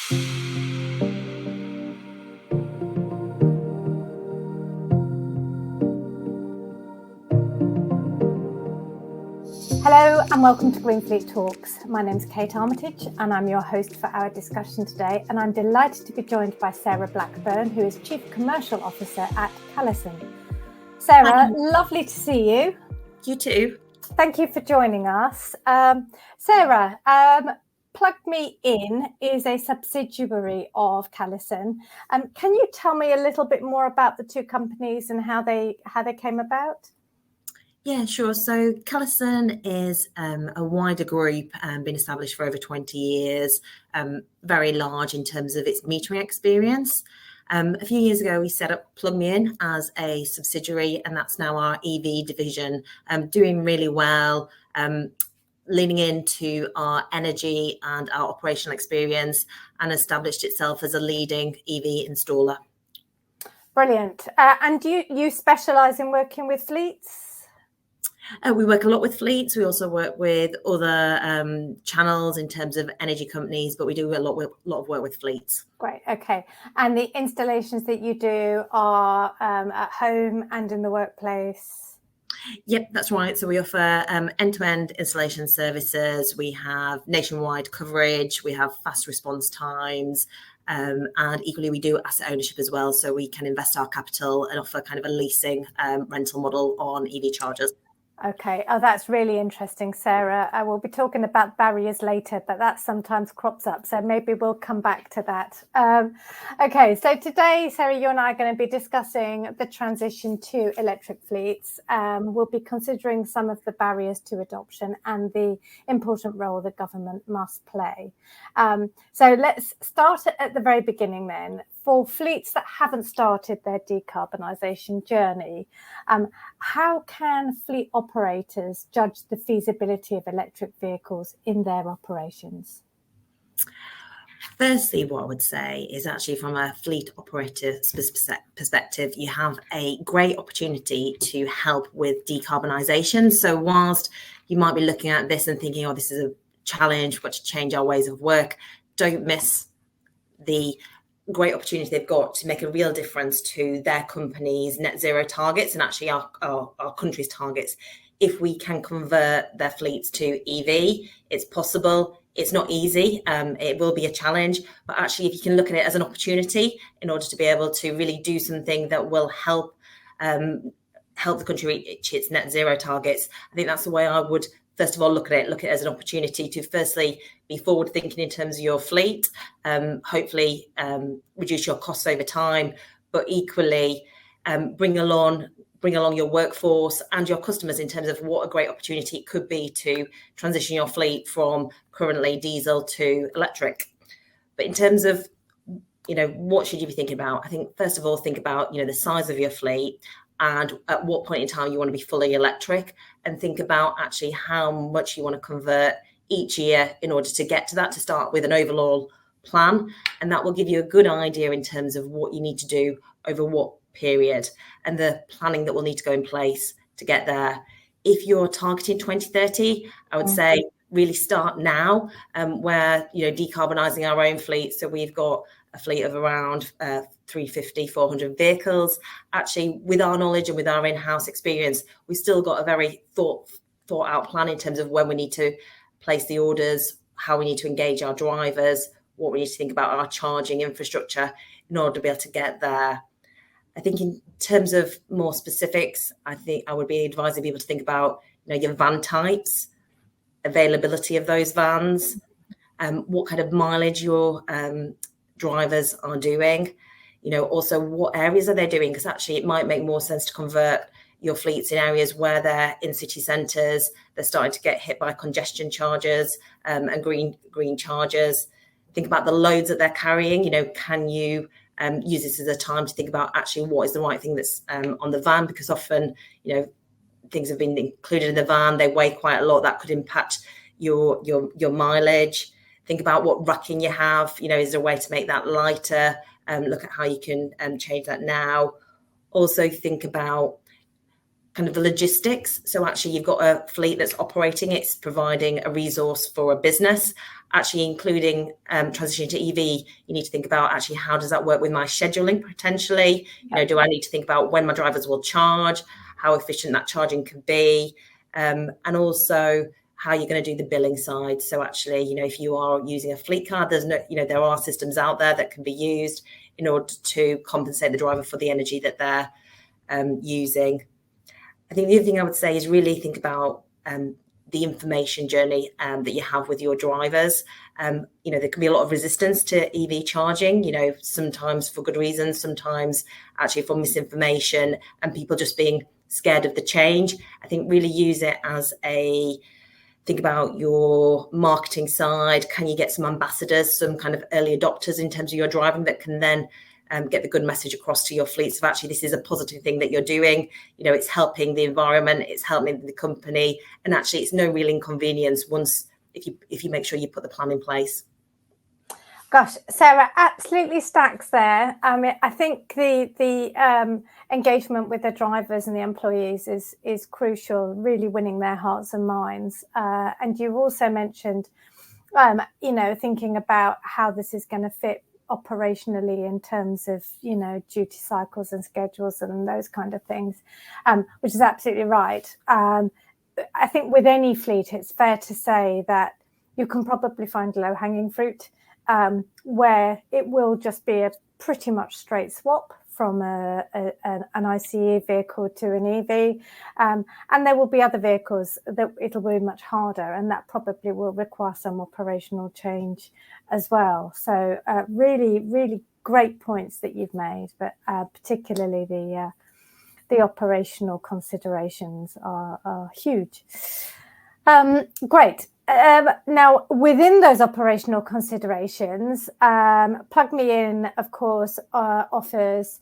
Hello and welcome to GreenFleet Talks. My name is Kate Armitage and I'm your host for our discussion today, and I'm delighted to be joined by Sarah Blackburn, who is Chief Commercial Officer at Calisen. Sarah, lovely to see you. You too. Thank you for joining us. Sarah, Plug Me In is a subsidiary of Calisen. Can you tell me a little bit more about the two companies and how they came about? Yeah, sure. So Calisen is a wider group, been established for over 20 years, very large in terms of its metering experience. A few years ago, we set up Plug Me In as a subsidiary, and that's now our EV division, doing really well, leaning into our energy and our operational experience, and established itself as a leading EV installer. Brilliant. And you specialise in working with fleets? We work a lot with fleets. We also work with other channels in terms of energy companies, but we do a lot of work with fleets. Great. Okay. And the installations that you do are at home and in the workplace? Yep, that's right. So we offer end-to-end installation services. We have nationwide coverage. We have fast response times. And equally, we do asset ownership as well. So we can invest our capital and offer kind of a leasing rental model on EV chargers. Okay. Oh, that's really interesting, Sarah. I will be talking about barriers later, but that sometimes crops up. So maybe we'll come back to that. Okay. So today, Sarah, you and I are going to be discussing the transition to electric fleets. We'll be considering some of the barriers to adoption and the important role the government must play. So let's start at the very beginning then. For fleets that haven't started their decarbonisation journey, how can fleet operators judge the feasibility of electric vehicles in their operations? Firstly, what I would say is actually from a fleet operator's perspective, you have a great opportunity to help with decarbonisation. So whilst you might be looking at this and thinking, oh, this is a challenge, we've got to change our ways of work, don't miss the great opportunity they've got to make a real difference to their company's net zero targets and actually our country's targets. If we can convert their fleets to EV, it's possible. It's not easy. It will be a challenge, but actually if you can look at it as an opportunity in order to be able to really do something that will help the country reach its net zero targets, I think that's the way I would first of all look at it as an opportunity to firstly be forward thinking in terms of your fleet, hopefully reduce your costs over time, but equally bring along your workforce and your customers in terms of what a great opportunity it could be to transition your fleet from currently diesel to electric. But in terms of, what should you be thinking about? I think first of all, think about, the size of your fleet and at what point in time you want to be fully electric, and think about actually how much you want to convert each year in order to get to that, to start with an overall plan. And that will give you a good idea in terms of what you need to do over what period and the planning that will need to go in place to get there. If you're targeting 2030, I would say really start now, where, decarbonising our own fleet. So we've got a fleet of around 350, 400 vehicles. Actually, with our knowledge and with our in-house experience, we've still got a very thought out plan in terms of when we need to place the orders, how we need to engage our drivers, what we need to think about our charging infrastructure in order to be able to get there. I think in terms of more specifics, I think I would be advising people to think about, your van types, availability of those vans, what kind of mileage your drivers are doing, also what areas are they doing, because actually it might make more sense to convert your fleets in areas where they're in city centres, they're starting to get hit by congestion charges and green charges. Think about the loads that they're carrying. Can you use this as a time to think about actually what is the right thing that's on the van, because often things have been included in the van, they weigh quite a lot, that could impact your mileage. Think about what racking you have. Is there a way to make that lighter? Look at how you can change that now. Also think about kind of the logistics. So actually you've got a fleet that's operating, it's providing a resource for a business. actually including transitioning to EV, you need to think about actually how does that work with my scheduling potentially? Do I need to think about when my drivers will charge, how efficient that charging can be, and also how you're going to do the billing side. So actually, if you are using a fleet card, there are systems out there that can be used in order to compensate the driver for the energy that they're using. I think the other thing I would say is really think about the information journey that you have with your drivers. There can be a lot of resistance to EV charging, sometimes for good reasons, sometimes actually for misinformation and people just being scared of the change. I think really use it as think about your marketing side. Can you get some ambassadors, some kind of early adopters in terms of your driving that can then get the good message across to your fleets of actually this is a positive thing that you're doing. It's helping the environment, it's helping the company, and actually it's no real inconvenience once if you make sure you put the plan in place. Gosh, Sarah, absolutely stacks there. I mean, I think the engagement with the drivers and the employees is crucial, really winning their hearts and minds. And you also mentioned, thinking about how this is going to fit operationally in terms of, duty cycles and schedules and those kind of things, which is absolutely right. I think with any fleet, it's fair to say that you can probably find low-hanging fruit where it will just be a pretty much straight swap from an ICE vehicle to an EV. And there will be other vehicles that it'll be much harder, and that probably will require some operational change as well. So really, really great points that you've made, but particularly the operational considerations are huge. Great. Now, within those operational considerations, Plug Me In, of course, offers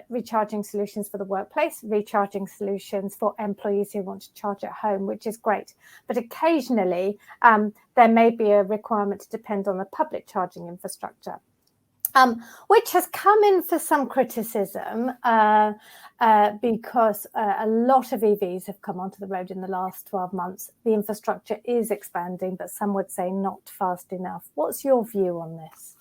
recharging solutions for the workplace, recharging solutions for employees who want to charge at home, which is great. But occasionally, there may be a requirement to depend on the public charging infrastructure, which has come in for some criticism because a lot of EVs have come onto the road in the last 12 months. The infrastructure is expanding, but some would say not fast enough. What's your view on this?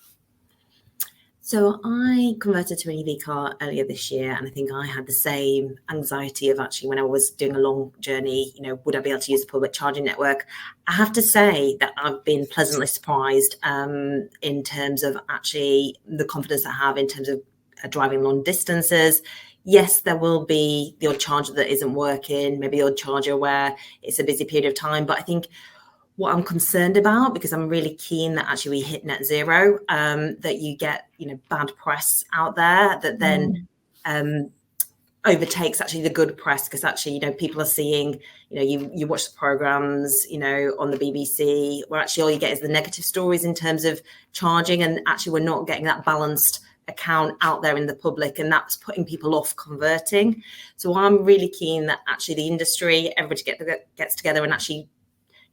So I converted to an EV car earlier this year, and I think I had the same anxiety of actually when I was doing a long journey, would I be able to use the public charging network? I have to say that I've been pleasantly surprised in terms of actually the confidence I have in terms of driving long distances. Yes, there will be the odd charger that isn't working, maybe the odd charger where it's a busy period of time, but I think what I'm concerned about, because I'm really keen that actually we hit net zero, that you get, bad press out there that then overtakes actually the good press, because actually, people are seeing, you watch the programs, on the BBC, where actually all you get is the negative stories in terms of charging, and actually we're not getting that balanced account out there in the public, and that's putting people off converting. So I'm really keen that actually the industry, everybody gets together and actually,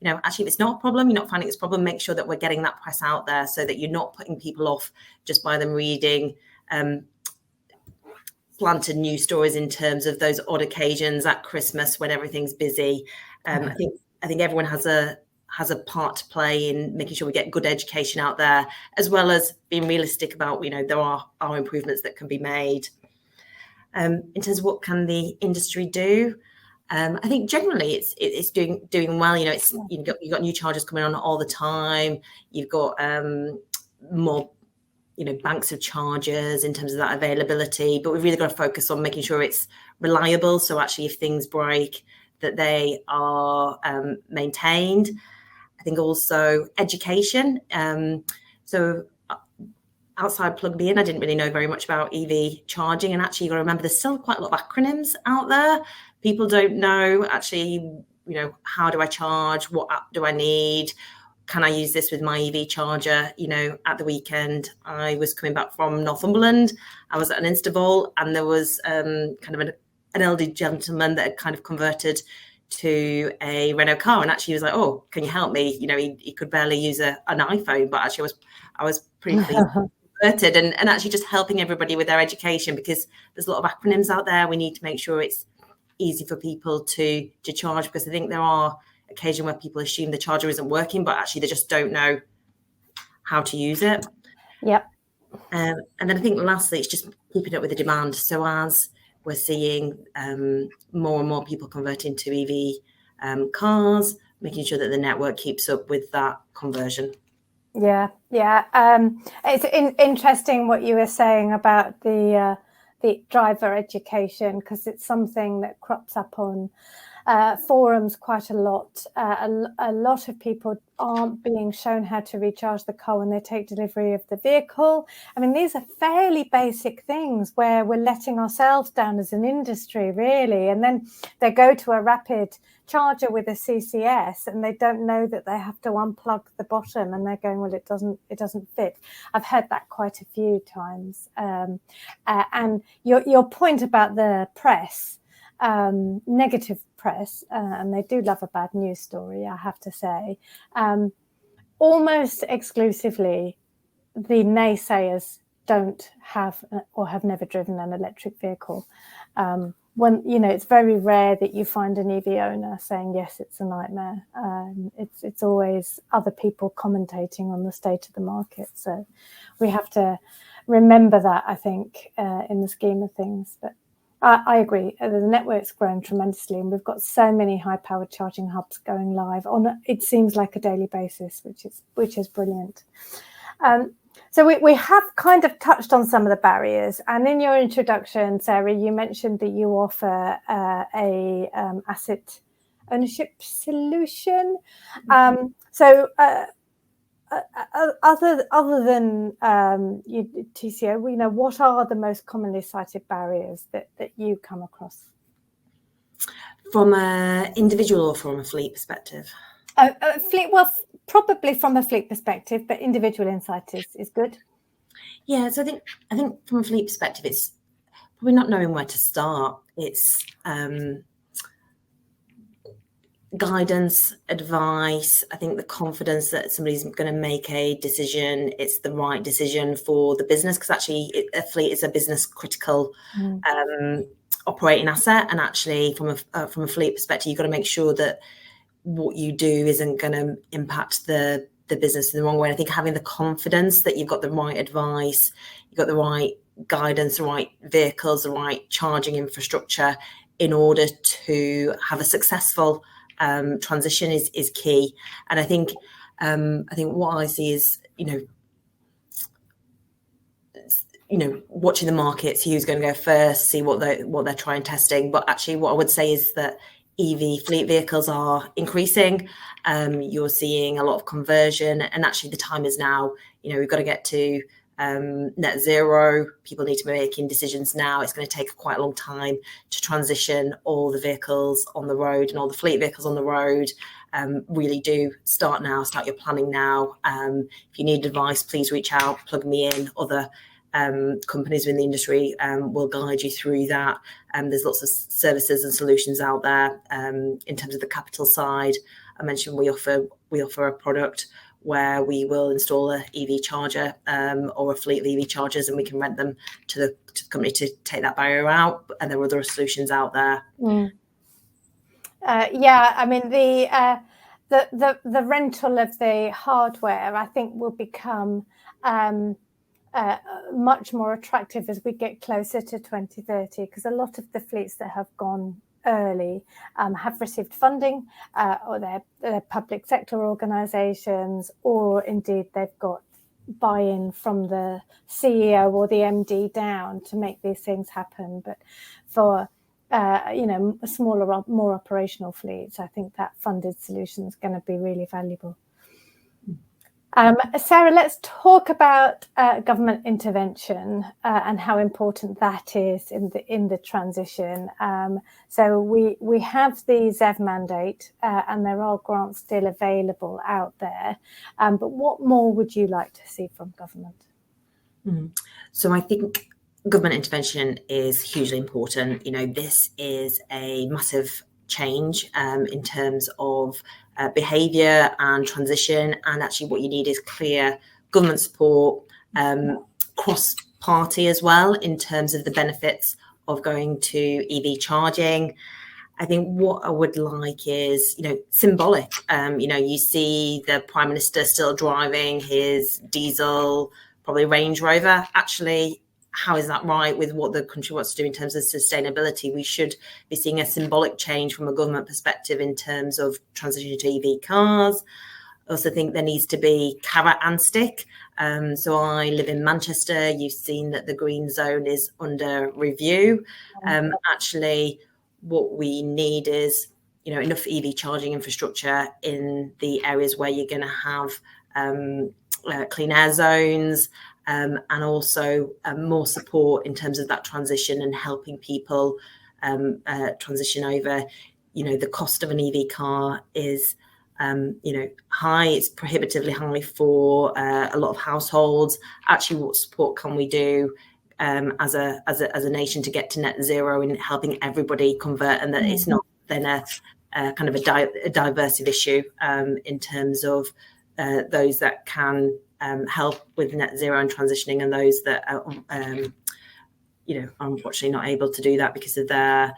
actually, if it's not a problem, you're not finding it's a problem, make sure that we're getting that press out there so that you're not putting people off just by them reading planted news stories in terms of those odd occasions at Christmas when everything's busy. I think everyone has a part to play in making sure we get good education out there, as well as being realistic about, there are improvements that can be made. In terms of what can the industry do, I think generally it's doing well. You've got new chargers coming on all the time. You've got more, banks of chargers in terms of that availability. But we've really got to focus on making sure it's reliable. So actually, if things break, that they are maintained. I think also education. So outside Plug Me In, I didn't really know very much about EV charging. And actually, you've got to remember, there's still quite a lot of acronyms out there. People don't know actually, how do I charge? What app do I need? Can I use this with my EV charger? At the weekend, I was coming back from Northumberland. I was at an Instavolt, and there was kind of an elderly gentleman that had kind of converted to a Renault car, and actually he was like, "Oh, can you help me?" He could barely use an iPhone, but actually I was pretty pleased. Converted and actually just helping everybody with their education, because there's a lot of acronyms out there. We need to make sure it's easy for people to charge, because I think there are occasions where people assume the charger isn't working, but actually they just don't know how to use it. Yep. And then I think lastly, it's just keeping up with the demand. So as we're seeing more and more people converting to EV cars, making sure that the network keeps up with that conversion. Yeah. It's interesting what you were saying about the driver education, because it's something that crops up on forums quite a lot. A lot of people aren't being shown how to recharge the car when they take delivery of the vehicle. I mean, these are fairly basic things where we're letting ourselves down as an industry, really. And then they go to a rapid charger with a CCS and they don't know that they have to unplug the bottom, and they're going, well, it doesn't fit. I've heard that quite a few times. And your point about the press, negative press, and they do love a bad news story, I have to say. Almost exclusively, the naysayers don't have or have never driven an electric vehicle. When it's very rare that you find an EV owner saying yes, it's a nightmare. It's always other people commentating on the state of the market. So we have to remember that, I think, in the scheme of things. But I agree. The network's grown tremendously, and we've got so many high-powered charging hubs going live on, it seems like, a daily basis, which is brilliant. So we have kind of touched on some of the barriers, and in your introduction, Sarah, you mentioned that you offer a asset ownership solution. Other than TCO, what are the most commonly cited barriers that you come across? From an individual or from a fleet perspective? Fleet, well, probably from a fleet perspective, but individual insight is good. Yeah, so I think from a fleet perspective, it's probably not knowing where to start. It's guidance, advice. I think the confidence that somebody's going to make a decision, it's the right decision for the business, because actually a fleet is a business critical operating asset, and actually from a fleet perspective, you've got to make sure that what you do isn't going to impact the business in the wrong way. And I think having the confidence that you've got the right advice, you've got the right guidance, the right vehicles, the right charging infrastructure in order to have a successful transition is key. And I think what I see is, watching the market, see who's going to go first, see what they're trying testing. But actually what I would say is that EV fleet vehicles are increasing. You're seeing a lot of conversion, and actually the time is now. We've got to get to net zero. People need to be making decisions now. It's going to take quite a long time to transition all the vehicles on the road and all the fleet vehicles on the road. Really do start now. Start your planning now. If you need advice, please reach out. Plug me in. Other companies in the industry will guide you through that. There's lots of services and solutions out there. In terms of the capital side, I mentioned we offer a product where we will install a EV charger or a fleet of EV chargers, and we can rent them to the company to take that barrier out. And there are other solutions out there. I mean the rental of the hardware, I think, will become much more attractive as we get closer to 2030, because a lot of the fleets that have gone early have received funding, or they're public sector organisations, or indeed they've got buy-in from the CEO or the MD down to make these things happen. But for smaller, more operational fleets, I think that funded solution is going to be really valuable. Sarah, let's talk about government intervention and how important that is in the transition. So we have the ZEV mandate, and there are grants still available out there. But what more would you like to see from government? So I think government intervention is hugely important. This is a massive change in terms of behaviour and transition, and actually what you need is clear government support, cross-party as well, in terms of the benefits of going to EV charging. I think what I would like is, symbolic. You see the Prime Minister still driving his diesel, probably Range Rover. Actually, how is that right with what the country wants to do in terms of sustainability? We should be seeing a symbolic change from a government perspective in terms of transition to EV cars. I also think there needs to be carrot and stick. So I live in Manchester. You've seen that the green zone is under review. Actually, what we need is, enough EV charging infrastructure in the areas where you're going to have clean air zones, and also more support in terms of that transition and helping people transition over. The cost of an EV car is high. It's prohibitively high for a lot of households. Actually, what support can we do as a nation to get to net zero and helping everybody convert, and that it's not then a kind of a divisive issue in terms of those that can help with net zero and transitioning, and those that are unfortunately not able to do that because of their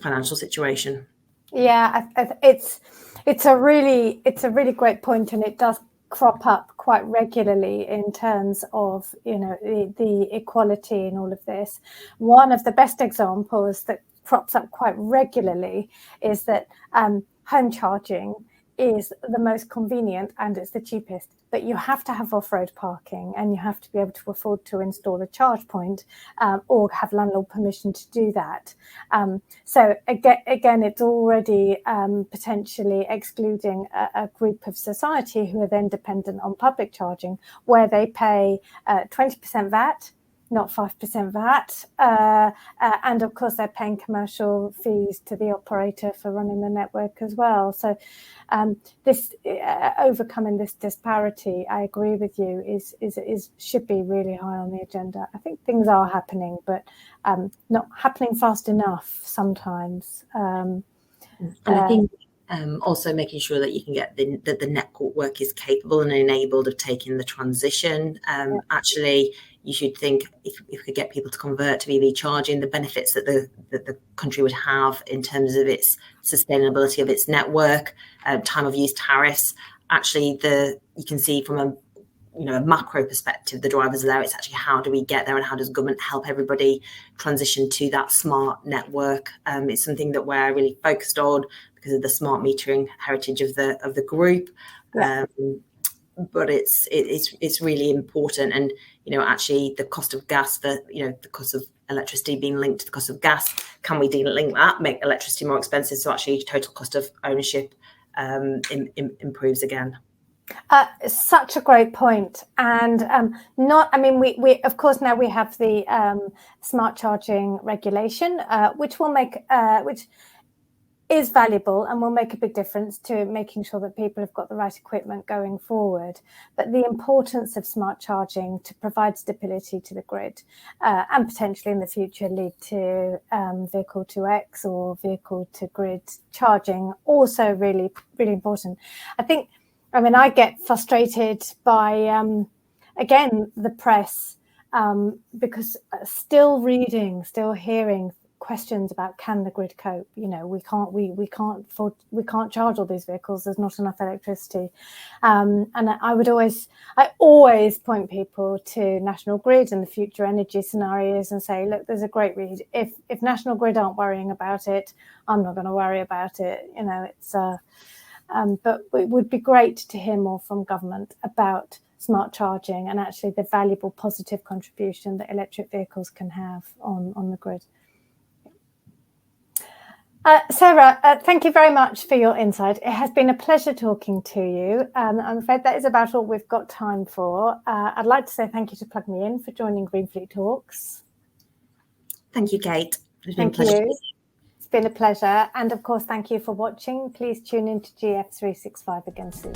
financial situation. Yeah, it's a really great point, and it does crop up quite regularly in terms of the equality in all of this. One of the best examples that crops up quite regularly is that home charging is the most convenient and it's the cheapest, but you have to have off-road parking and you have to be able to afford to install a charge point or have landlord permission to do that. So again, it's already potentially excluding a group of society who are then dependent on public charging, where they pay 20% VAT, not 5% VAT. And of course, they're paying commercial fees to the operator for running the network as well. So this overcoming this disparity, I agree with you, is should be really high on the agenda. I think things are happening, but not happening fast enough sometimes. And I think also making sure that you can get that the network is capable and enabled of taking the transition. Actually, you should think if we could get people to convert to EV charging, the benefits that the country would have in terms of its sustainability of its network, time of use tariffs. Actually, you can see from a macro perspective, the drivers are there. It's actually how do we get there and how does government help everybody transition to that smart network? It's something that we're really focused on because of the smart metering heritage of the group. Yeah. But it's really important, and actually the cost of gas, the cost of electricity being linked to the cost of gas, can we de-link that, make electricity more expensive, so actually total cost of ownership improves again. Such a great point. And we of course now we have the smart charging regulation, which will make which is valuable and will make a big difference to making sure that people have got the right equipment going forward. But the importance of smart charging to provide stability to the grid and potentially in the future lead to vehicle to X or vehicle to grid charging, also really, really important. I get frustrated by, again, the press, because still hearing questions about can the grid cope? We can't charge all these vehicles. There's not enough electricity, and I always point people to National Grid and the future energy scenarios and say, look, there's a great read. If National Grid aren't worrying about it, I'm not going to worry about it. But it would be great to hear more from government about smart charging and actually the valuable positive contribution that electric vehicles can have on the grid. Sarah, thank you very much for your insight. It has been a pleasure talking to you. I'm afraid that is about all we've got time for. I'd like to say thank you to Plug Me In for joining GreenFleet Talks. Thank you, Kate. It's been a pleasure. It's been a pleasure. And of course, thank you for watching. Please tune in to GF365 again soon.